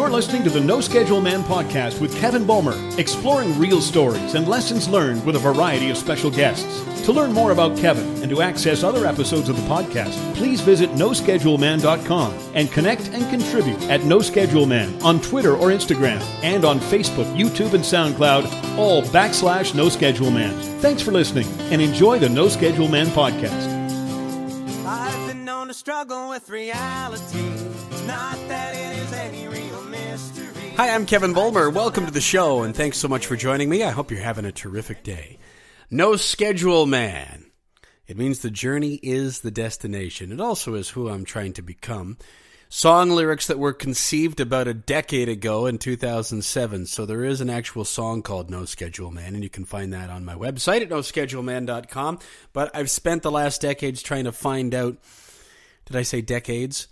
You're listening to the No Schedule Man podcast with Kevin Bulmer, exploring real stories and lessons learned with a variety of special guests. To learn more about Kevin and to access other episodes of the podcast, please visit noscheduleman.com and connect and contribute at No Schedule Man on Twitter or Instagram and on Facebook, YouTube, and SoundCloud, all /No Schedule Man. Thanks for listening and enjoy the No Schedule Man podcast. I've been known to struggle with reality, not that it is any real mystery. Hi, I'm Kevin Bulmer. Welcome to the show, and thanks so much for joining me. I hope you're having a terrific day. No Schedule Man. It means the journey is the destination. It also is who I'm trying to become. Song lyrics that were conceived about a decade ago in 2007. So there is an actual song called No Schedule Man, and you can find that on my website at noscheduleman.com. But I've spent the last decades trying to find out, did I say decades?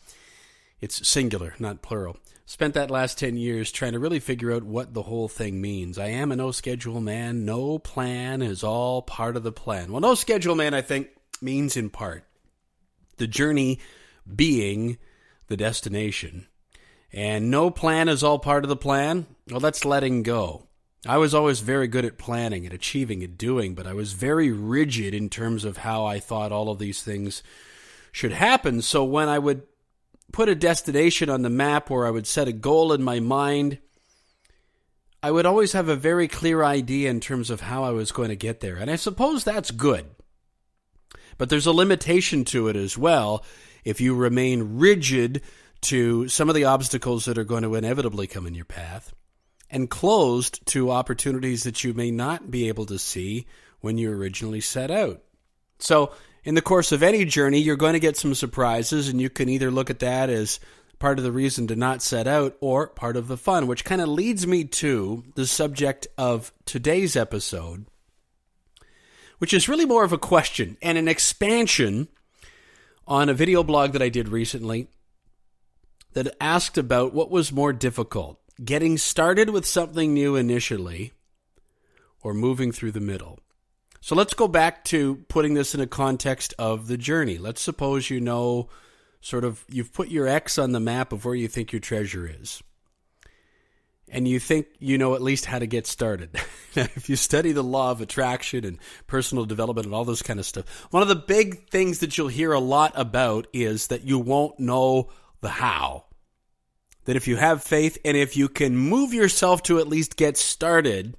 It's singular, not plural. Spent that last 10 years trying to really figure out what the whole thing means. I am a no-schedule man. No plan is all part of the plan. Well, no schedule man, I think, means in part the journey being the destination. And no plan is all part of the plan. Well, that's letting go. I was always very good at planning and achieving and doing, but I was very rigid in terms of how I thought all of these things should happen. So when I would put a destination on the map or I would set a goal in my mind, I would always have a very clear idea in terms of how I was going to get there. And I suppose that's good. But there's a limitation to it as well if you remain rigid to some of the obstacles that are going to inevitably come in your path and closed to opportunities that you may not be able to see when you originally set out. So in the course of any journey, you're going to get some surprises, and you can either look at that as part of the reason to not set out or part of the fun, which kind of leads me to the subject of today's episode, which is really more of a question and an expansion on a video blog that I did recently that asked about what was more difficult, getting started with something new initially or moving through the middle. So let's go back to putting this in a context of the journey. Let's suppose you know you've put your X on the map of where you think your treasure is. And you think you know at least how to get started. Now, if you study the law of attraction and personal development and all this kind of stuff, one of the big things that you'll hear a lot about is that you won't know the how. That if you have faith and if you can move yourself to at least get started,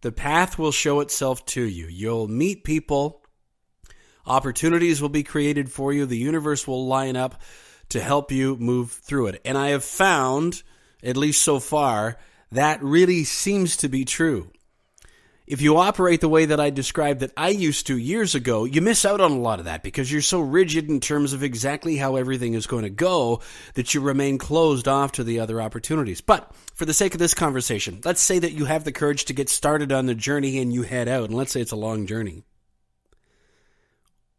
the path will show itself to you. You'll meet people. Opportunities will be created for you. The universe will line up to help you move through it. And I have found, at least so far, that really seems to be true. If you operate the way that I described that I used to years ago, you miss out on a lot of that because you're so rigid in terms of exactly how everything is going to go that you remain closed off to the other opportunities. But for the sake of this conversation, let's say that you have the courage to get started on the journey and you head out, and let's say it's a long journey.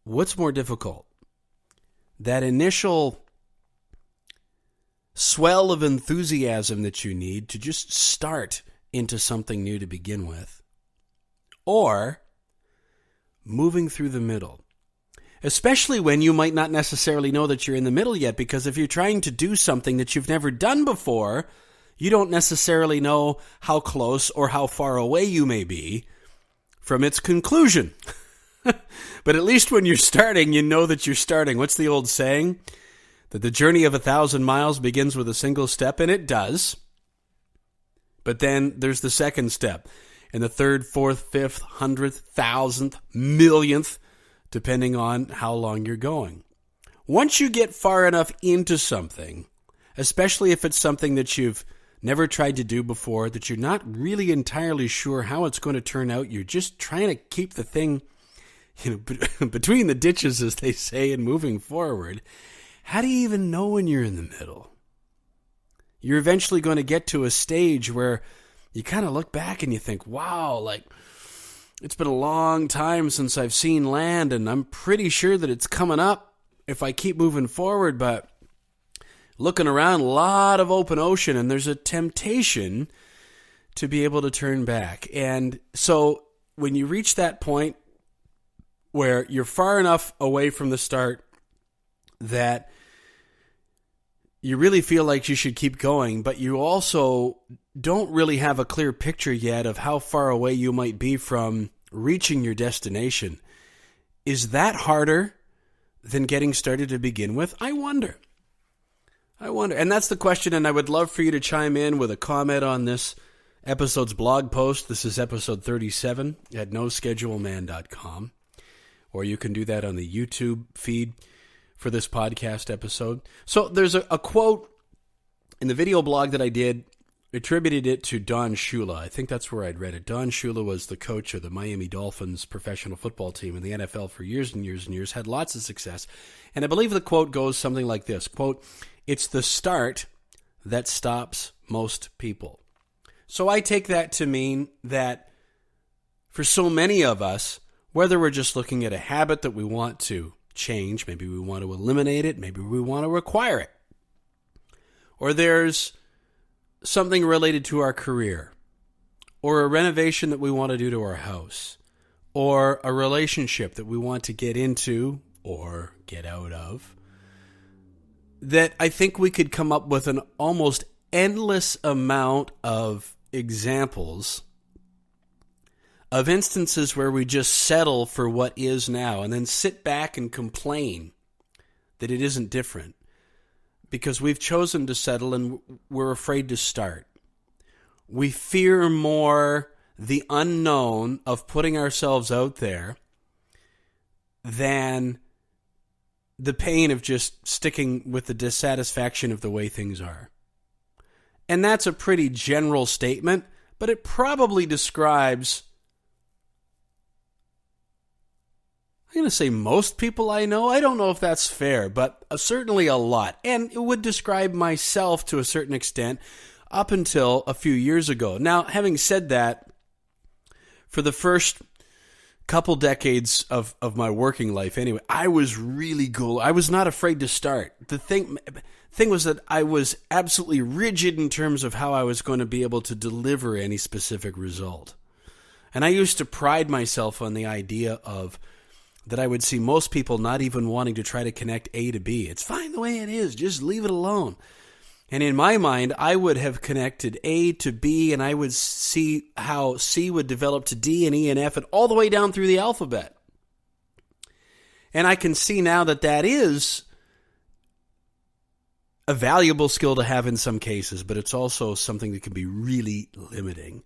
What's more difficult? That initial swell of enthusiasm that you need to just start into something new to begin with, or moving through the middle, especially when you might not necessarily know that you're in the middle yet, because if you're trying to do something that you've never done before, you don't necessarily know how close or how far away you may be from its conclusion. But at least when you're starting, you know that you're starting. What's the old saying? That the journey of 1,000 miles begins with a single step, and it does. But then there's the second step, and the third, fourth, fifth, 100th, 1,000th, millionth, depending on how long you're going. Once you get far enough into something, especially if it's something that you've never tried to do before, that you're not really entirely sure how it's going to turn out, you're just trying to keep the thing, between the ditches, as they say, and moving forward, how do you even know when you're in the middle? You're eventually going to get to a stage where you kind of look back and you think, wow, it's been a long time since I've seen land, and I'm pretty sure that it's coming up if I keep moving forward, but looking around, a lot of open ocean, and there's a temptation to be able to turn back. And so when you reach that point where you're far enough away from the start that you really feel like you should keep going, but you also don't really have a clear picture yet of how far away you might be from reaching your destination. Is that harder than getting started to begin with? I wonder. And that's the question, and I would love for you to chime in with a comment on this episode's blog post. This is episode 37 at noscheduleman.com, or you can do that on the YouTube feed for this podcast episode. So there's a quote in the video blog that I did, attributed it to Don Shula. I think that's where I'd read it. Don Shula was the coach of the Miami Dolphins professional football team in the NFL for years and years and years, had lots of success. And I believe the quote goes something like this, quote, "It's the start that stops most people." So I take that to mean that for so many of us, whether we're just looking at a habit that we want to change, maybe we want to eliminate it, maybe we want to acquire it, or there's something related to our career, or a renovation that we want to do to our house, or a relationship that we want to get into or get out of, that I think we could come up with an almost endless amount of examples of instances where we just settle for what is now and then sit back and complain that it isn't different because we've chosen to settle and we're afraid to start. We fear more the unknown of putting ourselves out there than the pain of just sticking with the dissatisfaction of the way things are. And that's a pretty general statement, but it probably describes, I'm going to say most people I know. I don't know if that's fair, but certainly a lot. And it would describe myself to a certain extent up until a few years ago. Now, having said that, for the first couple decades of my working life anyway, I was really cool. I was not afraid to start. The thing was that I was absolutely rigid in terms of how I was going to be able to deliver any specific result. And I used to pride myself on the idea of that I would see most people not even wanting to try to connect A to B. It's fine the way it is. Just leave it alone. And in my mind, I would have connected A to B, and I would see how C would develop to D and E and F and all the way down through the alphabet. And I can see now that that is a valuable skill to have in some cases, but it's also something that can be really limiting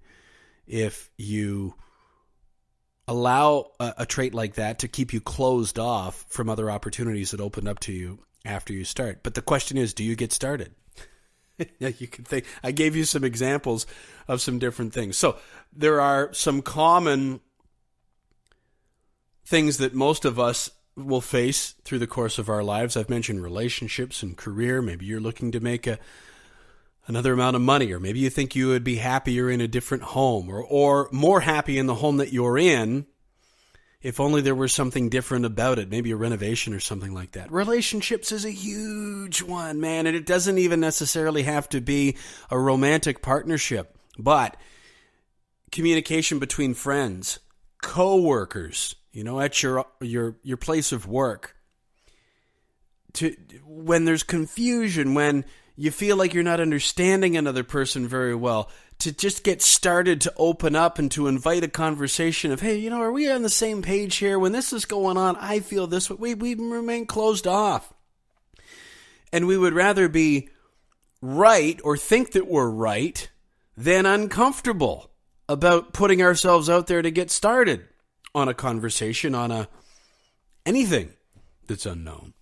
if you allow a trait like that to keep you closed off from other opportunities that open up to you after you start. But the question is, do you get started? You can think, I gave you some examples of some different things. So there are some common things that most of us will face through the course of our lives. I've mentioned relationships and career. Maybe you're looking to make another amount of money, or maybe you think you would be happier in a different home, or more happy in the home that you're in if only there was something different about it, maybe a renovation or something like that. Relationships is a huge one, man, and it doesn't even necessarily have to be a romantic partnership, but communication between friends, co-workers, at your place of work. When there's confusion, when you feel like you're not understanding another person very well, to just get started to open up and to invite a conversation of, hey, are we on the same page here? When this is going on, I feel this way. We remain closed off. And we would rather be right or think that we're right than uncomfortable about putting ourselves out there to get started on a conversation, on anything that's unknown.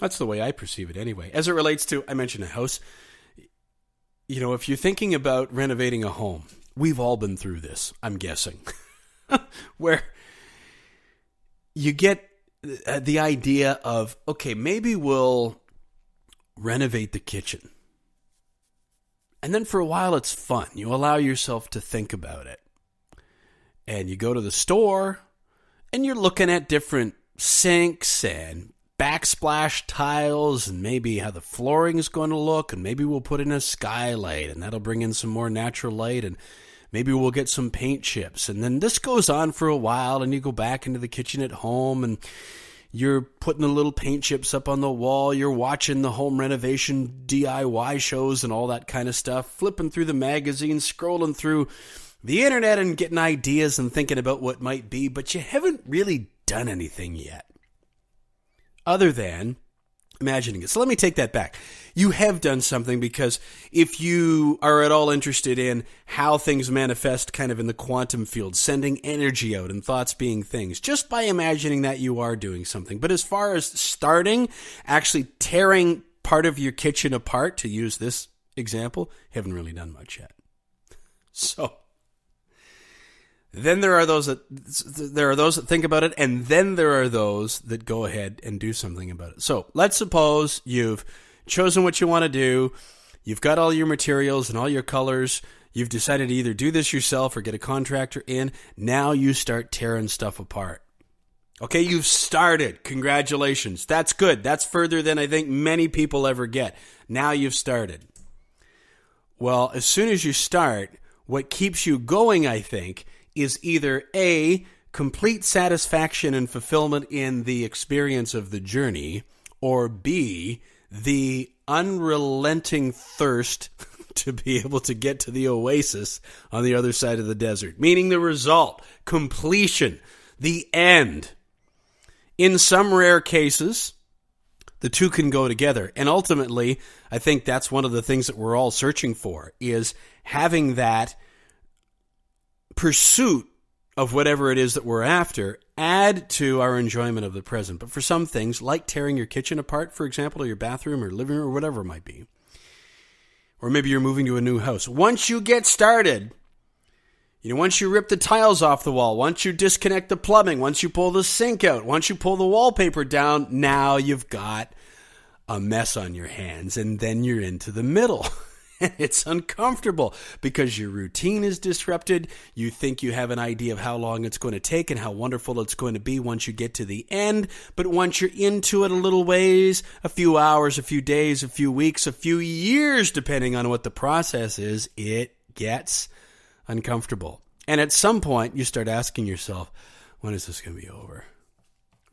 That's the way I perceive it anyway. As it relates to, I mentioned a house. If you're thinking about renovating a home, we've all been through this, I'm guessing, where you get the idea of, okay, maybe we'll renovate the kitchen. And then for a while, it's fun. You allow yourself to think about it. And you go to the store, and you're looking at different sinks and backsplash tiles and maybe how the flooring is going to look, and maybe we'll put in a skylight and that'll bring in some more natural light, and maybe we'll get some paint chips. And then this goes on for a while, and you go back into the kitchen at home and You're putting the little paint chips up on the wall. You're watching the home renovation DIY shows and all that kind of stuff. Flipping through the magazines, scrolling through the internet and getting ideas and thinking about what might be. But you haven't really done anything yet other than imagining it. So let me take that back. You have done something, because if you are at all interested in how things manifest kind of in the quantum field, sending energy out and thoughts being things, just by imagining that, you are doing something. But as far as starting, actually tearing part of your kitchen apart, to use this example, haven't really done much yet. So then there are those that think about it, and then there are those that go ahead and do something about it. So let's suppose you've chosen what you want to do. You've got all your materials and all your colors. You've decided to either do this yourself or get a contractor in. Now you start tearing stuff apart. Okay, you've started. Congratulations. That's good. That's further than I think many people ever get. Now you've started. Well, as soon as you start, what keeps you going, I think, is either A, complete satisfaction and fulfillment in the experience of the journey, or B, the unrelenting thirst to be able to get to the oasis on the other side of the desert. Meaning the result, completion, the end. In some rare cases, the two can go together. And ultimately, I think that's one of the things that we're all searching for, is having that pursuit of whatever it is that we're after add to our enjoyment of the present. But for some things, like tearing your kitchen apart, for example, or your bathroom or living room or whatever it might be, or maybe you're moving to a new house, once you get started, once you rip the tiles off the wall, once you disconnect the plumbing, once you pull the sink out, once you pull the wallpaper down, now you've got a mess on your hands, and then you're into the middle. It's uncomfortable because your routine is disrupted. You think you have an idea of how long it's going to take and how wonderful it's going to be once you get to the end. But once you're into it a little ways, a few hours, a few days, a few weeks, a few years, depending on what the process is, it gets uncomfortable. And at some point, you start asking yourself, when is this going to be over?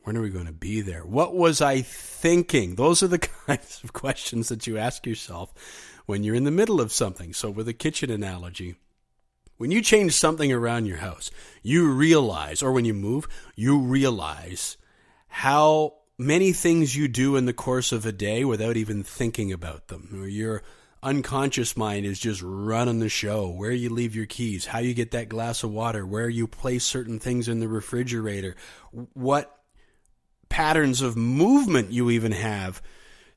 When are we going to be there? What was I thinking? Those are the kinds of questions that you ask yourself when you're in the middle of something. So with a kitchen analogy, when you change something around your house, you realize, or when you move, you realize how many things you do in the course of a day without even thinking about them. Or your unconscious mind is just running the show. Where you leave your keys, how you get that glass of water, where you place certain things in the refrigerator, what patterns of movement you even have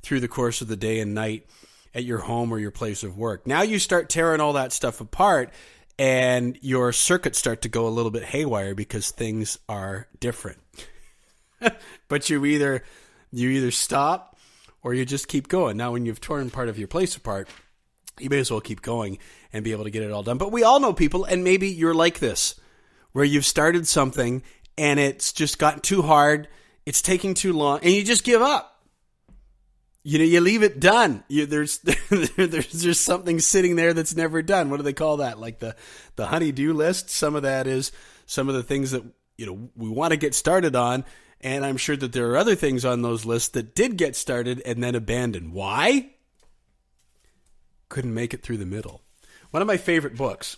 through the course of the day and night at your home or your place of work. Now you start tearing all that stuff apart, and your circuits start to go a little bit haywire because things are different. But you either stop or you just keep going. Now, when you've torn part of your place apart, you may as well keep going and be able to get it all done. But we all know people, and maybe you're like this, where you've started something and it's just gotten too hard, it's taking too long, and you just give up. You leave it done. There's something sitting there that's never done. What do they call that? Like the honey-do list. Some of that is some of the things that we want to get started on, and I'm sure that there are other things on those lists that did get started and then abandoned. Why? Couldn't make it through the middle. One of my favorite books.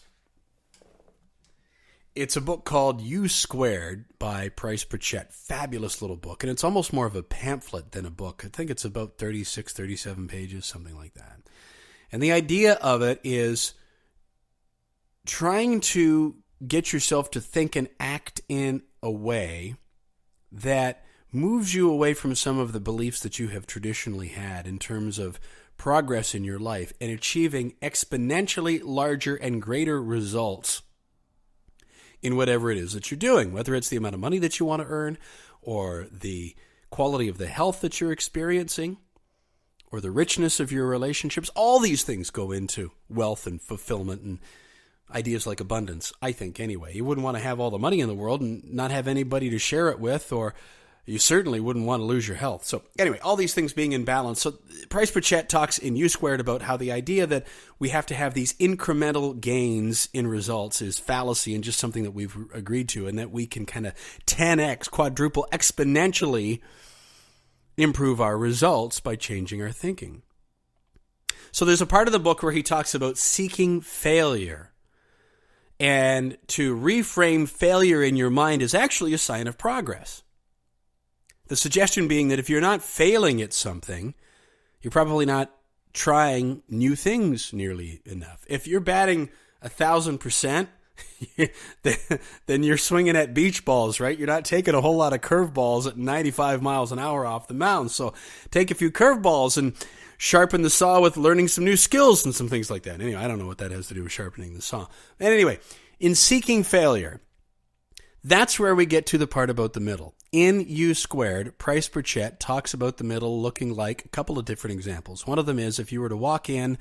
It's a book called U Squared by Price Pritchett. Fabulous little book. And it's almost more of a pamphlet than a book. I think it's about 36, 37 pages, something like that. And the idea of it is trying to get yourself to think and act in a way that moves you away from some of the beliefs that you have traditionally had in terms of progress in your life and achieving exponentially larger and greater results in whatever it is that you're doing, whether it's the amount of money that you want to earn or the quality of the health that you're experiencing or the richness of your relationships. All these things go into wealth and fulfillment and ideas like abundance, I think, anyway. You wouldn't want to have all the money in the world and not have anybody to share it with, or you certainly wouldn't want to lose your health. So anyway, all these things being in balance. So Price Pritchett talks in U Squared about how the idea that we have to have these incremental gains in results is fallacy and just something that we've agreed to, and that we can kind of 10x, quadruple, exponentially improve our results by changing our thinking. So there's a part of the book where he talks about seeking failure. And to reframe failure in your mind is actually a sign of progress. The suggestion being that if you're not failing at something, you're probably not trying new things nearly enough. If you're batting 1,000%, then you're swinging at beach balls, right? You're not taking a whole lot of curveballs at 95 miles an hour off the mound. So take a few curveballs and sharpen the saw with learning some new skills and some things like that. Anyway, I don't know what that has to do with sharpening the saw. And anyway, in seeking failure, that's where we get to the part about the middle. In U Squared, Price Pritchett talks about the middle looking like a couple of different examples. One of them is if you were to walk in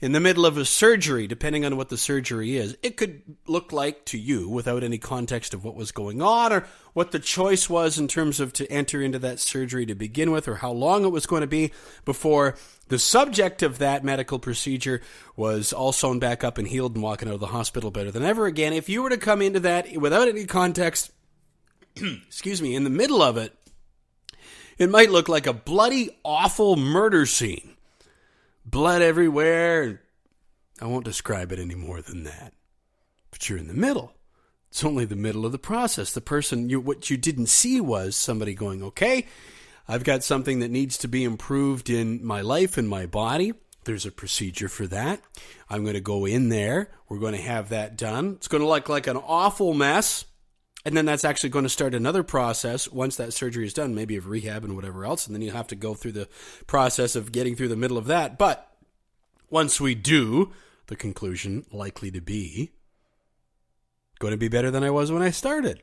the middle of a surgery, depending on what the surgery is, it could look like to you, without any context of what was going on or what the choice was in terms of to enter into that surgery to begin with, or how long it was going to be before the subject of that medical procedure was all sewn back up and healed and walking out of the hospital better than ever again. If you were to come into that without any context, excuse me, in the middle of it, it might look like a bloody, awful murder scene. Blood everywhere. I won't describe it any more than that. But you're in the middle. It's only the middle of the process. The person, what you didn't see was somebody going, okay, I've got something that needs to be improved in my life and my body. There's a procedure for that. I'm going to go in there. We're going to have that done. It's going to look like an awful mess. And then that's actually going to start another process once that surgery is done, maybe of rehab and whatever else. And then you have to go through the process of getting through the middle of that. But once we do, the conclusion likely to be going to be better than I was when I started.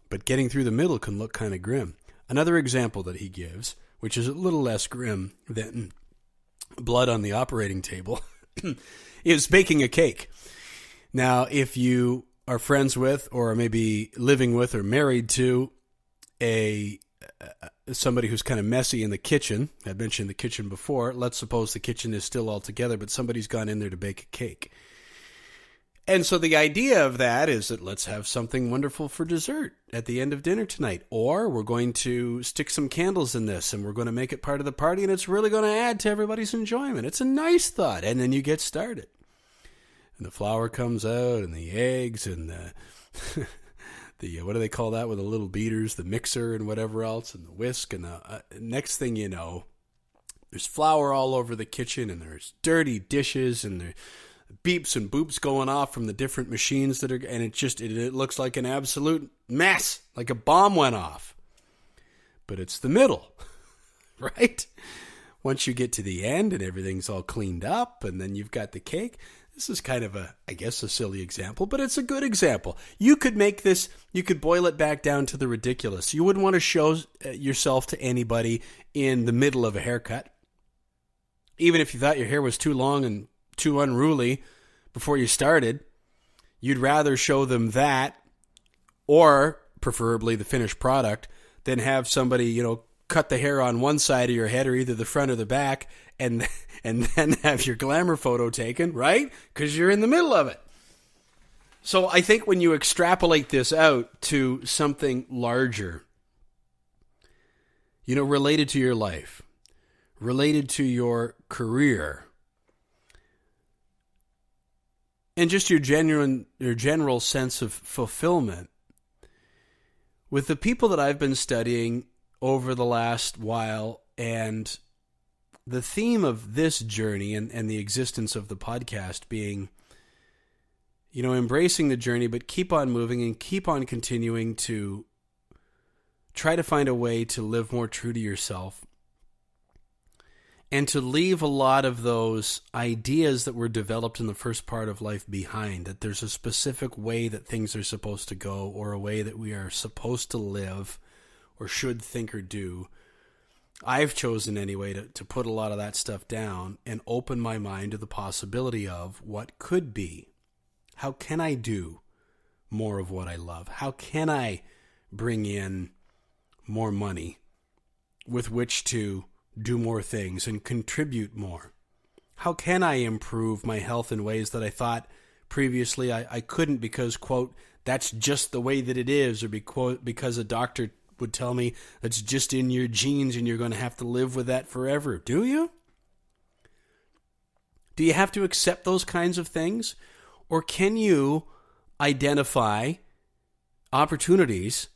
But getting through the middle can look kind of grim. Another example that he gives, which is a little less grim than blood on the operating table, is baking a cake. Now, if you are friends with, or maybe living with, or married to somebody who's kind of messy in the kitchen, I mentioned the kitchen before, let's suppose the kitchen is still all together, but somebody's gone in there to bake a cake. And so the idea of that is that let's have something wonderful for dessert at the end of dinner tonight. Or we're going to stick some candles in this and we're going to make it part of the party and it's really going to add to everybody's enjoyment. It's a nice thought. And then you get started. And the flour comes out and the eggs and the what do they call that with the little beaters, the mixer and whatever else, and the whisk. And the next thing you know, there's flour all over the kitchen and there's dirty dishes and there's beeps and boops going off from the different machines that are, and it looks like an absolute mess, like a bomb went off. But it's the middle, right? Once you get to the end and everything's all cleaned up and then you've got the cake. This is kind of a silly example, but it's a good example. You could make this, you could boil it back down to the ridiculous. You wouldn't want to show yourself to anybody in the middle of a haircut. Even if you thought your hair was too long and too unruly before you started, you'd rather show them that, or preferably the finished product, than have somebody, cut the hair on one side of your head or either the front or the back and then have your glamour photo taken, right? Because you're in the middle of it. So I think when you extrapolate this out to something larger, related to your life, related to your career, and just your general sense of fulfillment, with the people that I've been studying over the last while, and the theme of this journey and the existence of the podcast being, embracing the journey, but keep on moving and keep on continuing to try to find a way to live more true to yourself and to leave a lot of those ideas that were developed in the first part of life behind, that there's a specific way that things are supposed to go or a way that we are supposed to live or should think or do. I've chosen anyway to put a lot of that stuff down and open my mind to the possibility of what could be. How can I do more of what I love? How can I bring in more money with which to do more things and contribute more? How can I improve my health in ways that I thought previously I couldn't because, quote, that's just the way that it is, or because a doctor would tell me that's just in your genes and you're going to have to live with that forever? Do you? Do you have to accept those kinds of things? Or can you identify opportunities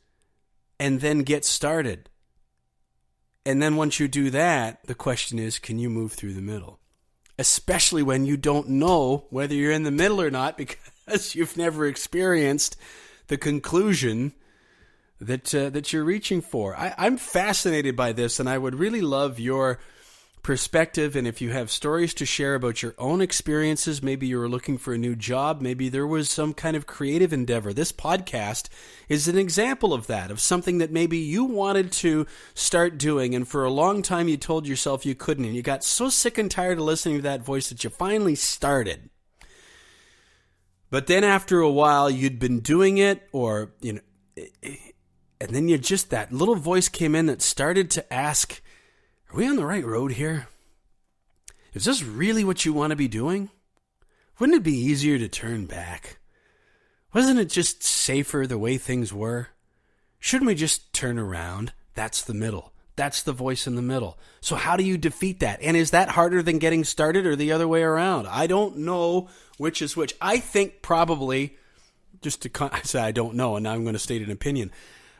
and then get started? And then once you do that, the question is, can you move through the middle? Especially when you don't know whether you're in the middle or not because you've never experienced the conclusion that you're reaching for. I'm fascinated by this, and I would really love your perspective. And if you have stories to share about your own experiences, maybe you were looking for a new job, maybe there was some kind of creative endeavor. This podcast is an example of that, of something that maybe you wanted to start doing, and for a long time you told yourself you couldn't, and you got so sick and tired of listening to that voice that you finally started. But then after a while you'd been doing it, or, and then that little voice came in that started to ask, are we on the right road here? Is this really what you want to be doing? Wouldn't it be easier to turn back? Wasn't it just safer the way things were? Shouldn't we just turn around? That's the middle. That's the voice in the middle. So how do you defeat that? And is that harder than getting started, or the other way around? I don't know which is which. I think probably, I say I don't know, and now I'm going to state an opinion.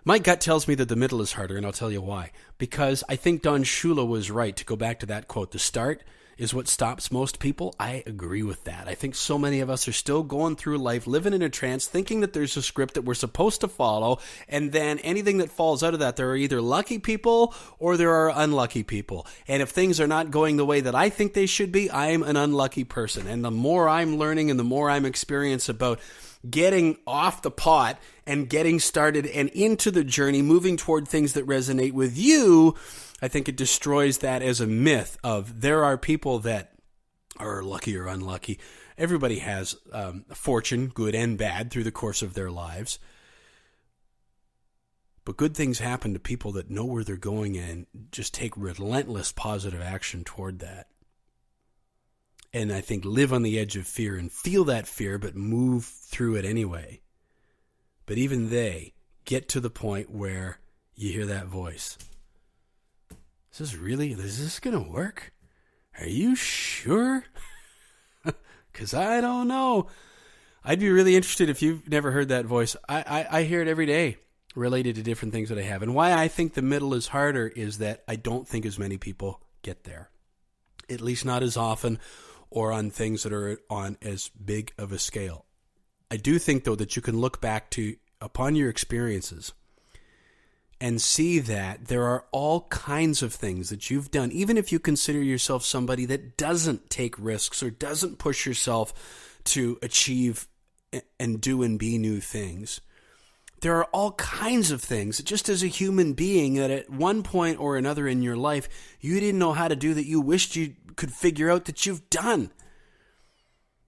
My gut tells me that the middle is harder, and I'll tell you why. Because I think Don Shula was right, to go back to that quote. The start is what stops most people. I agree with that. I think so many of us are still going through life, living in a trance, thinking that there's a script that we're supposed to follow, and then anything that falls out of that, there are either lucky people or there are unlucky people. And if things are not going the way that I think they should be, I'm an unlucky person. And the more I'm learning and the more I'm experienced about getting off the pot and getting started and into the journey, moving toward things that resonate with you, I think it destroys that as a myth of there are people that are lucky or unlucky. Everybody has fortune, good and bad, through the course of their lives. But good things happen to people that know where they're going and just take relentless positive action toward that. And I think live on the edge of fear and feel that fear, but move through it anyway. But even they get to the point where you hear that voice. Is this going to work? Are you sure? Because I don't know. I'd be really interested if you've never heard that voice. I hear it every day related to different things that I have. And why I think the middle is harder is that I don't think as many people get there. At least not as often, or on things that are on as big of a scale. I do think, though, that you can look back upon your experiences and see that there are all kinds of things that you've done, even if you consider yourself somebody that doesn't take risks or doesn't push yourself to achieve and do and be new things. There are all kinds of things that just as a human being that at one point or another in your life, you didn't know how to do that you wished you could figure out that you've done.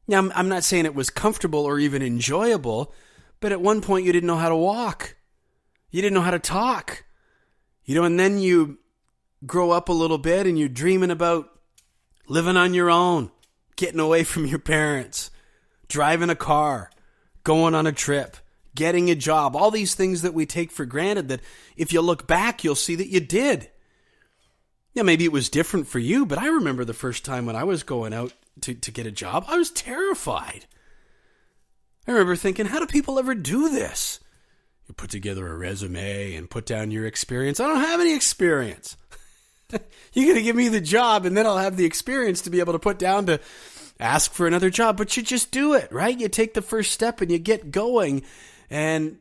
Now, I'm not saying it was comfortable or even enjoyable, but at one point you didn't know how to walk. You didn't know how to talk. And then you grow up a little bit and you're dreaming about living on your own, getting away from your parents, driving a car, going on a trip, getting a job, all these things that we take for granted that if you look back, you'll see that you did. Yeah, maybe it was different for you, but I remember the first time when I was going out to get a job, I was terrified. I remember thinking, how do people ever do this? You put together a resume and put down your experience. I don't have any experience. You're going to give me the job and then I'll have the experience to be able to put down to ask for another job. But you just do it, right? You take the first step and you get going, and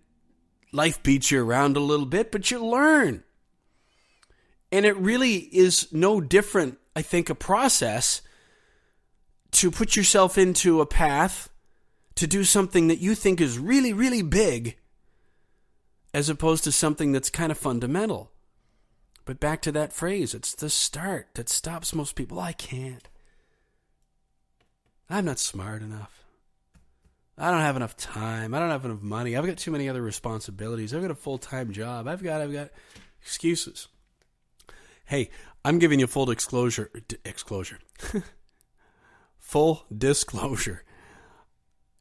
life beats you around a little bit, but you learn. And it really is no different, I think, a process to put yourself into a path to do something that you think is really, really big, as opposed to something that's kind of fundamental. But back to that phrase, it's the start that stops most people. I can't. I'm not smart enough. I don't have enough time. I don't have enough money. I've got too many other responsibilities. I've got a full-time job. I've got. Excuses. Hey, I'm giving you full disclosure. Full disclosure.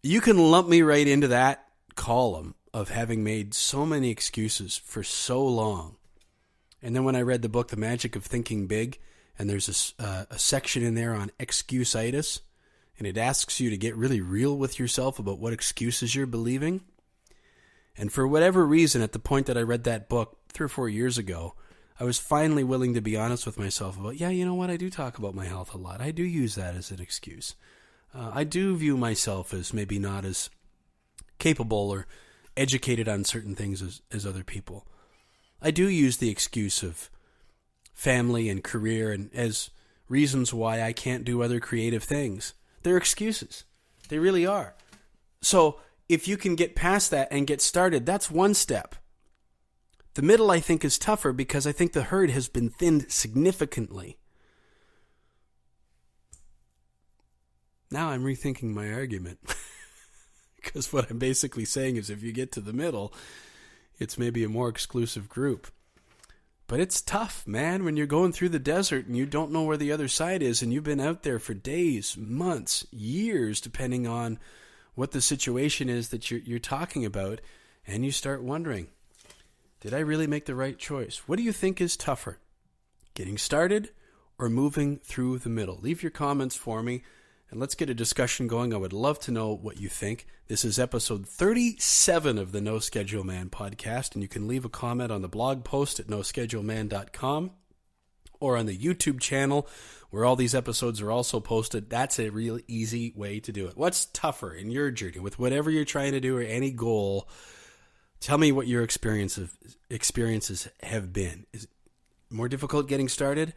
You can lump me right into that column of having made so many excuses for so long. And then when I read the book, The Magic of Thinking Big, and there's a section in there on excuse-itis, and it asks you to get really real with yourself about what excuses you're believing. And for whatever reason, at the point that I read that book 3 or 4 years ago, I was finally willing to be honest with myself about, yeah, you know what, I do talk about my health a lot. I do use that as an excuse. I do view myself as maybe not as capable or educated on certain things as other people. I do use the excuse of family and career and as reasons why I can't do other creative things. They're excuses. They really are. So if you can get past that and get started, that's one step. The middle, I think, is tougher because I think the herd has been thinned significantly. Now I'm rethinking my argument. Because what I'm basically saying is if you get to the middle, it's maybe a more exclusive group. But it's tough, man, when you're going through the desert and you don't know where the other side is and you've been out there for days, months, years, depending on what the situation is that you're talking about, and you start wondering, did I really make the right choice? What do you think is tougher, getting started or moving through the middle? Leave your comments for me. And let's get a discussion going. I would love to know what you think. This is episode 37 of the No Schedule Man podcast, and you can leave a comment on the blog post at noscheduleman.com or on the YouTube channel where all these episodes are also posted. That's a real easy way to do it. What's tougher in your journey with whatever you're trying to do or any goal? Tell me what your experiences have been. Is it more difficult getting started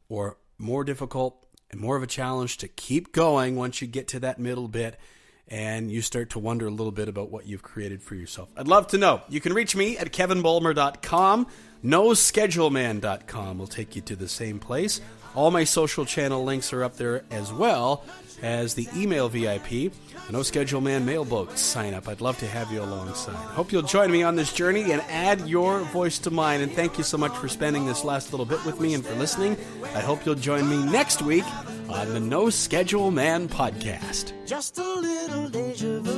or more difficult and more of a challenge to keep going once you get to that middle bit and you start to wonder a little bit about what you've created for yourself? I'd love to know. You can reach me at kevinbulmer.com. noscheduleman.com will take you to the same place. All my social channel links are up there as well as the email VIP, the No Schedule Man mailbox sign up. I'd love to have you alongside. Hope you'll join me on this journey and add your voice to mine. And thank you so much for spending this last little bit with me and for listening. I hope you'll join me next week on the No Schedule Man podcast. Just a little deja vu.